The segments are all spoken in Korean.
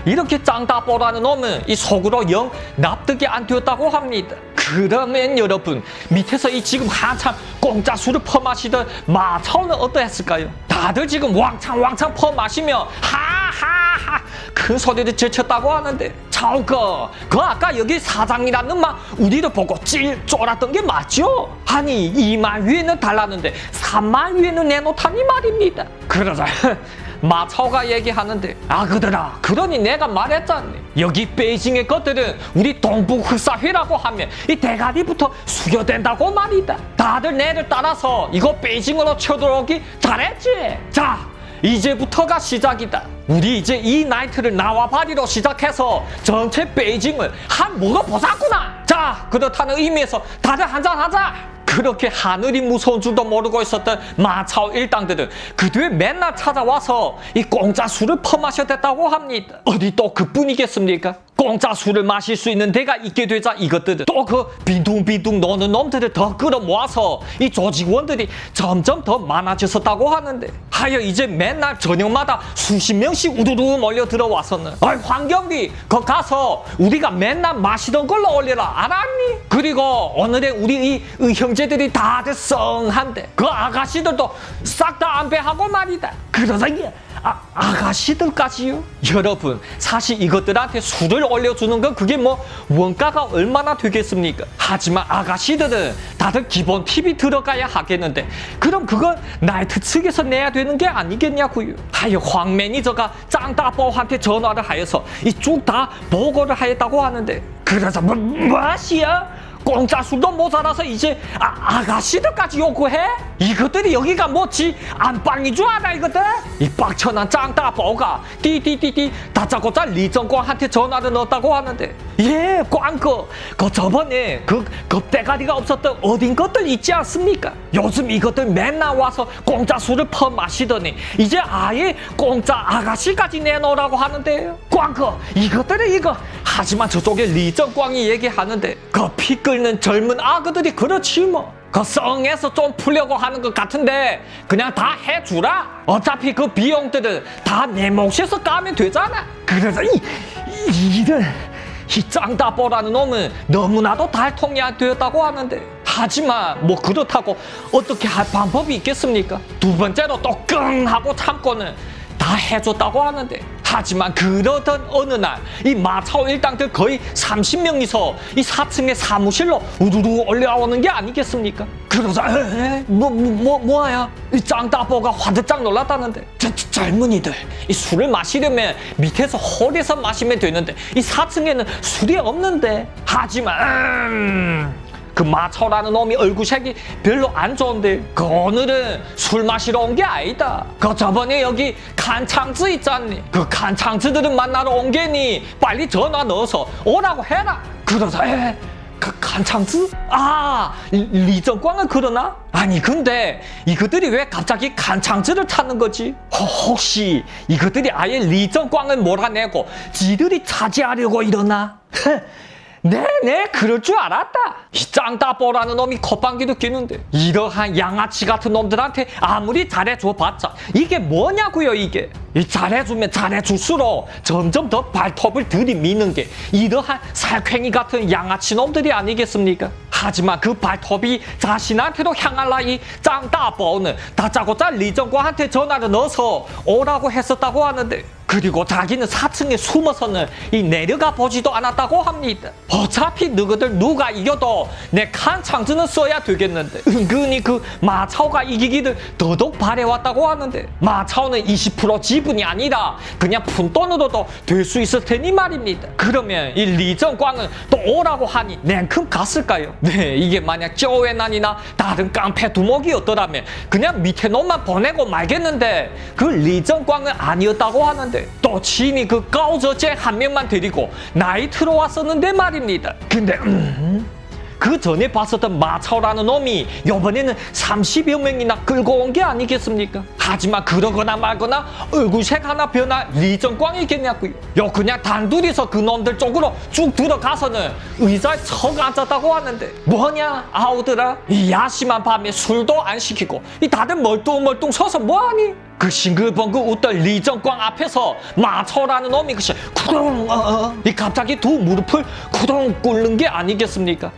이렇게 짱다뽀라는 놈은 이 속으로 영 납득이 안 되었다고 합니다. 그러면 여러분 밑에서 이 지금 한참 공짜 술을 퍼마시던 마차오는 어떠했을까요? 다들 지금 왕창 퍼마시며 하하하 큰 소리를 제쳤다고 하는데 차오거 그 아까 여기 사장이라는 막 우리를 보고 찔 쫄았던 게 맞죠? 아니 2만 위에는 달랐는데 3만 위에는 내놓다니 말입니다. 그러자 마차오가 얘기하는데 아그들아 그러니 내가 말했잖니 여기 베이징의 것들은 우리 동북흑사회라고 하면 이 대가리부터 수교된다고 말이다. 다들 내를 따라서 이거 베이징으로 쳐들어오기 잘했지? 자 이제부터가 시작이다. 우리 이제 이 나이트를 나와바리로 시작해서 전체 베이징을 한 먹어보자꾸나. 자 그렇다는 의미에서 다들 한잔하자. 그렇게 하늘이 무서운 줄도 모르고 있었던 마차오 일당들은 그 뒤에 맨날 찾아와서 이 공짜 술을 퍼마셔댔다고 합니다. 어디 또 그뿐이겠습니까? 공짜 술을 마실 수 있는 데가 있게 되자 이것들은 또 그 빈둥빈둥 노는 놈들을 더 끌어모아서 이 조직원들이 점점 더 많아졌었다고 하는데 하여 이제 맨날 저녁마다 수십 명씩 우르르 몰려 들어와서는 어이 황경비 거 가서 우리가 맨날 마시던 걸로 올려라 알았니? 그리고 오늘의 우리 이 형제들이 다들 썽한데 그 아가씨들도 싹 다 안배하고 말이다. 그러자 이게 아가씨들까지요? 여러분 사실 이것들한테 술을 올려주는 건 그게 뭐 원가가 얼마나 되겠습니까? 하지만 아가씨들은 다들 기본 팁이 들어가야 하겠는데 그럼 그건 나이트 측에서 내야 되는 게 아니겠냐고요. 하여 황 매니저가 짱따뽀한테 전화를 하여서 이 쭉 다 보고를 하였다고 하는데 그래서 뭐시야? 공짜 술도 모자라서 이제 아가씨들까지 요구해? 이것들이 여기가 뭐지 안방인 줄 알아 이것들? 이 빡쳐난 짱따뽀가 띠띠띠띠 다짜고짜 리정광한테 전화를 넣었다고 하는데 예 꽝거 그 저번에 그 겁대가리가 없었던 어딘 것들 있지 않습니까? 요즘 이것들 맨날 와서 공짜 술을 퍼 마시더니 이제 아예 공짜 아가씨까지 내놓으라고 하는데요. 꽝거 이것들은 이거 하지만 저쪽에 리정광이 얘기하는데 그 피 끓는 젊은 아그들이 그렇지 뭐. 그 썽에서 좀 풀려고 하는 것 같은데 그냥 다 해주라. 어차피 그 비용들은 다 내 몫에서 까면 되잖아. 그래서 이런 이 짱따뽀라는 놈은 너무나도 달통이 안 되었다고 하는데 하지만 뭐 그렇다고 어떻게 할 방법이 있겠습니까? 두 번째로 또 끙 하고 참고는 다 해줬다고 하는데 하지만 그러던 어느 날 이 마차오 일당들 거의 30명이서 이 4층의 사무실로 우르르 올라오는 게 아니겠습니까? 그러자 뭐야? 이 짱따뽀가 화들짝 놀랐다는데 젊은이들 이 술을 마시려면 밑에서 홀에서 마시면 되는데 이 4층에는 술이 없는데 하지만 그 마차오라는 놈이 얼굴색이 별로 안 좋은데 그 오늘은 술 마시러 온 게 아니다. 그 저번에 여기 칸창즈 있잖니 그 칸창즈들은 만나러 온 게니 빨리 전화 넣어서 오라고 해라. 그러자 그 칸창즈? 리정광은 그러나? 아니 근데 이것들이 왜 갑자기 칸창즈를 찾는 거지? 혹시 이것들이 아예 리정광을 몰아내고 지들이 차지하려고 이러나? 네, 그럴 줄 알았다. 이 짱따뽀라는 놈이 콧방귀도 끼는데 이러한 양아치 같은 놈들한테 아무리 잘해줘봤자 이게 뭐냐고요 이게. 이 잘해주면 잘해줄수록 점점 더 발톱을 들이미는 게 이러한 살쾡이 같은 양아치 놈들이 아니겠습니까? 하지만 그 발톱이 자신한테로 향할라 이 짱따뽀는 다짜고짜 리정광한테 전화를 넣어서 오라고 했었다고 하는데 그리고 자기는 4층에 숨어서는 이 내려가 보지도 않았다고 합니다. 어차피 너희들 누가 이겨도 내 칸창즈는 써야 되겠는데 은근히 그 마차오가 이기기를 더더욱 바래왔다고 하는데 마차오는 20% 지분이 아니라 그냥 푼돈으로도 될 수 있을 테니 말입니다. 그러면 이 리정광은 또 오라고 하니 냉큼 갔을까요? 네, 이게 만약 쪼웨난이나 다른 깡패 두목이었더라면 그냥 밑에 놈만 보내고 말겠는데 그 리정광은 아니었다고 하는데 또 친히 그 까오저제 한 명만 데리고 나이트로 왔었는데 말입니다. 근데 그 전에 봤었던 마차오라는 놈이 요번에는 30여 명이나 끌고 온 게 아니겠습니까? 하지만 그러거나 말거나 얼굴색 하나 변한 리정광이겠냐고요. 요 그냥 단둘이서 그 놈들 쪽으로 쭉 들어가서는 의자에 석 앉았다고 하는데 뭐냐 아우들아, 이 야심한 밤에 술도 안 시키고 이 다들 멀뚱멀뚱 서서 뭐하니? 그 싱글벙글 웃던 리정광 앞에서 마차오라는 놈이 그시 구덩 이 갑자기 두 무릎을 구덩 꿇는 게 아니겠습니까?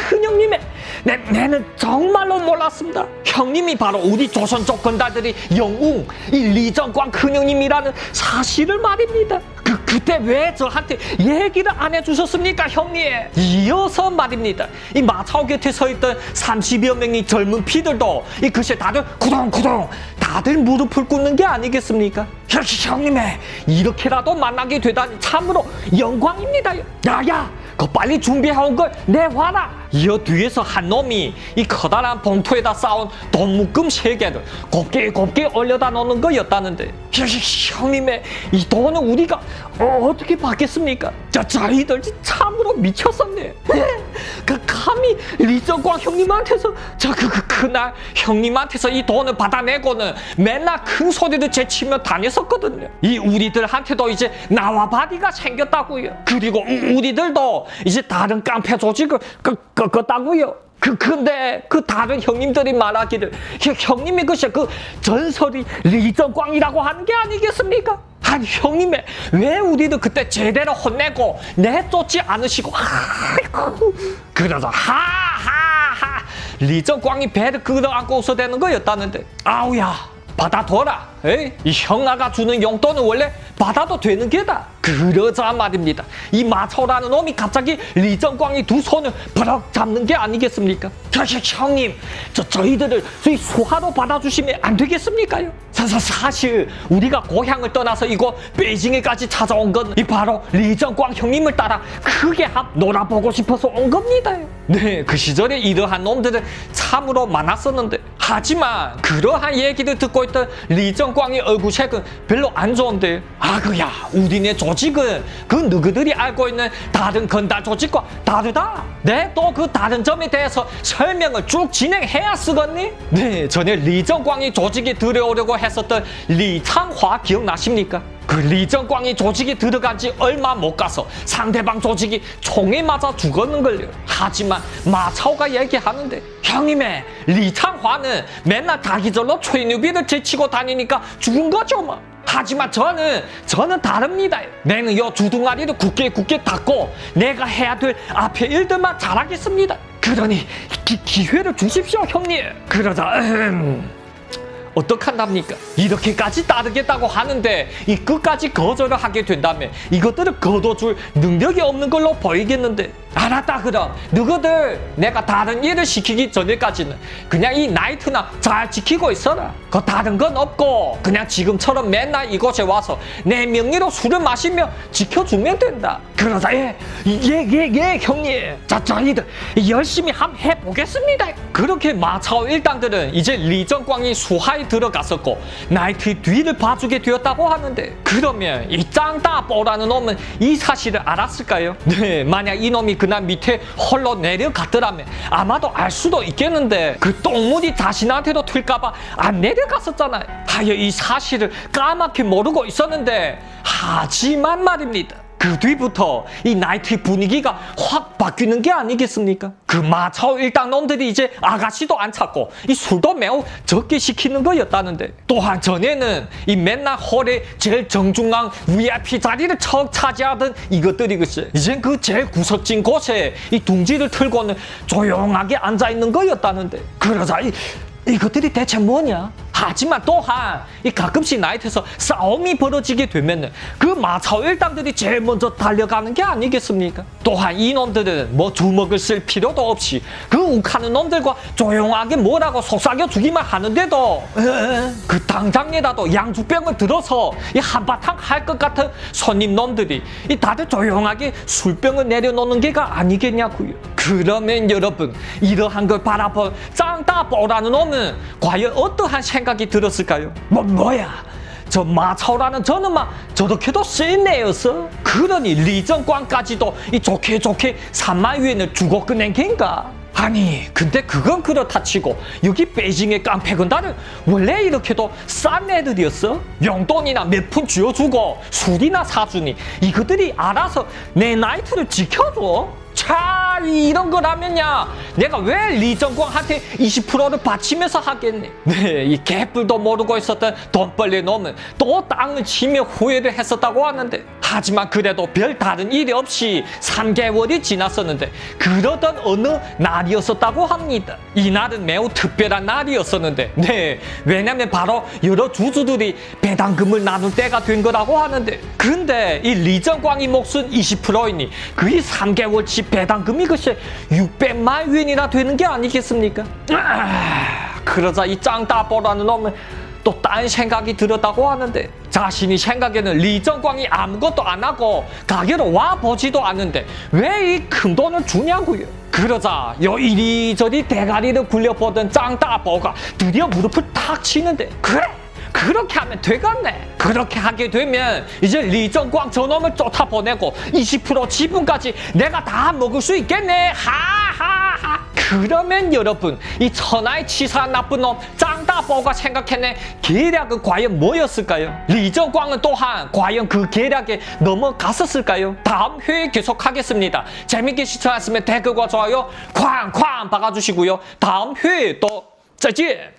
큰 형님의 내는 정말로 몰랐습니다. 형님이 바로 우리 조선족 건달들이 영웅 이 리정광 큰 형님이라는 사실을 말입니다. 그때 왜 저한테 얘기를 안 해주셨습니까 형님? 이어서 말입니다. 이 마차오 곁에 서있던 30여 명의 젊은 피들도 이 글쎄 다들 구덩구덩 다들 무릎을 꿇는 게 아니겠습니까? 형님의 이렇게라도 만나게 되다니 참으로 영광입니다. 야야 그 빨리 준비해온 걸 내와라. 이어 뒤에서 한 놈이 이 커다란 봉투에다 쌓은 돈 묶음 3개를 곱게 올려다 놓는 거였다는데 형님의 이 돈은 우리가 어떻게 받겠습니까? 저희들 참으로 미쳤었네. 그 감히 리정광 형님한테서 그날 형님한테서 이 돈을 받아내고는 맨날 큰 소리를 제치며 다녔었거든요. 이 우리들한테도 이제 나와바디가 생겼다고요. 그리고 우리들도 이제 다른 깡패 조직을 꺾었다고요. 근데 그 다른 형님들이 말하기를 형님이 글쎄 그 전설이 리정광이라고 하는 게 아니겠습니까? 아니 형님의 왜 우리도 그때 제대로 혼내고 내쫓지 않으시고 아이고 그러다 하하하 리정광이 배를 끌어안고 웃어대는 거였다는데 아우야 받아둬라. 에이? 이 형아가 주는 용돈은 원래 받아도 되는 게다. 그러자 말입니다. 이 마차오라는 놈이 갑자기 리정광이 두 손을 버럭 잡는 게 아니겠습니까? 형님, 저희들을 수하로 받아주시면 안 되겠습니까요? 사실 우리가 고향을 떠나서 이곳 베이징에까지 찾아온 건 바로 리정광 형님을 따라 크게 한번 놀아보고 싶어서 온 겁니다. 네, 그 시절에 이러한 놈들은 참으로 많았었는데 하지만 그러한 얘기를 듣고 있던 리정광의 얼굴색은 별로 안 좋은데 아그야 우리네 조직은 그 너희들이 알고 있는 다른 건달 조직과 다르다. 네, 또 그 다른 점에 대해서 설명을 쭉 진행해야 쓰겠니? 네, 전에 리정광이 조직에 들어오려고 했었던 리창화 기억나십니까? 그 리정광이 조직에 들어간 지 얼마 못 가서 상대방 조직이 총에 맞아 죽었는걸요. 하지만 마차오가 얘기하는데 형님의 리창화는 맨날 가기절로 최유비를 제치고 다니니까 죽은 거죠 뭐. 하지만 저는 다릅니다. 내는 요 주둥아리를 굳게 닫고 내가 해야 될 앞에 일들만 잘하겠습니다. 그러니 기회를 주십시오 형님. 그러자 어떡한답니까? 이렇게까지 따르겠다고 하는데 이 끝까지 거절을 하게 된다면 이것들을 거둬줄 능력이 없는 걸로 보이겠는데 알았다 그럼 너희들 내가 다른 일을 시키기 전에까지는 그냥 이 나이트나 잘 지키고 있어라. 그 다른 건 없고 그냥 지금처럼 맨날 이곳에 와서 내 명의로 술을 마시며 지켜주면 된다. 그러자 예 형님 저희들 열심히 한번 해보겠습니다. 그렇게 마차오 일당들은 이제 리정광이 수하에 들어갔었고 나이트 뒤를 봐주게 되었다고 하는데 그러면 이 짱따뽀라는 놈은 이 사실을 알았을까요? 네, 만약 이놈이 그날 밑에 홀로 내려갔더라면 아마도 알 수도 있겠는데 그 똥물이 자신한테도 튈까봐 안 내려갔었잖아요. 하여 이 사실을 까맣게 모르고 있었는데 하지만 말입니다. 그 뒤부터 이 나이트 분위기가 확 바뀌는 게 아니겠습니까? 그 마차오 일당 놈들이 이제 아가씨도 안 찾고 이 술도 매우 적게 시키는 거였다는데 또한 전에는 이 맨날 홀의 제일 정중앙 VIP 자리를 척 차지하던 이것들이 글쎄 이젠 그 제일 구석진 곳에 이 둥지를 틀고는 조용하게 앉아있는 거였다는데 그러자 이것들이 대체 뭐냐? 하지만 또한 이 가끔씩 나이트에서 싸움이 벌어지게 되면 그 마차오 일당들이 제일 먼저 달려가는 게 아니겠습니까? 또한 이놈들은 뭐 주먹을 쓸 필요도 없이 그 욱하는 놈들과 조용하게 뭐라고 속삭여 주기만 하는데도 그 당장에라도 양주병을 들어서 이 한바탕 할 것 같은 손님 놈들이 이 다들 조용하게 술병을 내려놓는 게가 아니겠냐고요. 그러면 여러분 이러한 걸 바라본 짱따뽀라는 놈은 과연 어떠한 생각이 들었을까요? 뭐야? 저 마차오라는 저는 막 저렇게도 센 애였어. 그러니 리정광까지도 이 좋게 3만 위엔을 주고 끝낸 겐가? 아니 근데 그건 그렇다 치고 여기 베이징의 깡패군단은 원래 이렇게도 싼 애들이었어? 용돈이나 몇 푼 쥐어주고 술이나 사주니 이것들이 알아서 내 나이트를 지켜줘? 차 이런 거라면야 내가 왜 리정광한테 20%를 바치면서 하겠네. 네, 이 개뿔도 모르고 있었던 돈벌레 놈은 또 땅을 치며 후회를 했었다고 하는데, 하지만 그래도 별 다른 일이 없이 3개월이 지났었는데 그러던 어느 날이었었다고 합니다. 이날은 매우 특별한 날이었었는데, 네, 왜냐면 바로 여러 주주들이 배당금을 나눌 때가 된 거라고 하는데, 근데 이 리정광이 몫은 20%이니 그 3개월치 배당금이 글쎄 600만 위엔이나 되는 게 아니겠습니까? 그러자 이 짱따뽀라는 놈은 또 딴 생각이 들었다고 하는데, 자신이 생각에는 리정광이 아무것도 안 하고 가게로 와보지도 않는데 왜 이 큰 돈을 주냐고요. 그러자 요 이리저리 대가리를 굴려보던 짱따뽀가 드디어 무릎을 탁 치는데, 그래! 그렇게 하면 되겠네. 그렇게 하게 되면 이제 리정광 저놈을 쫓아보내고 20% 지분까지 내가 다 먹을 수 있겠네. 하하하. 그러면 여러분, 이 천하의 치사한 나쁜 놈 짱따뽀가 생각해낸 계략은 과연 뭐였을까요? 리정광은 또한 과연 그 계략에 넘어갔었을까요? 다음 회에 계속하겠습니다. 재밌게 시청하셨으면 댓글과 좋아요 쾅쾅 박아주시고요. 다음 회에 또 再见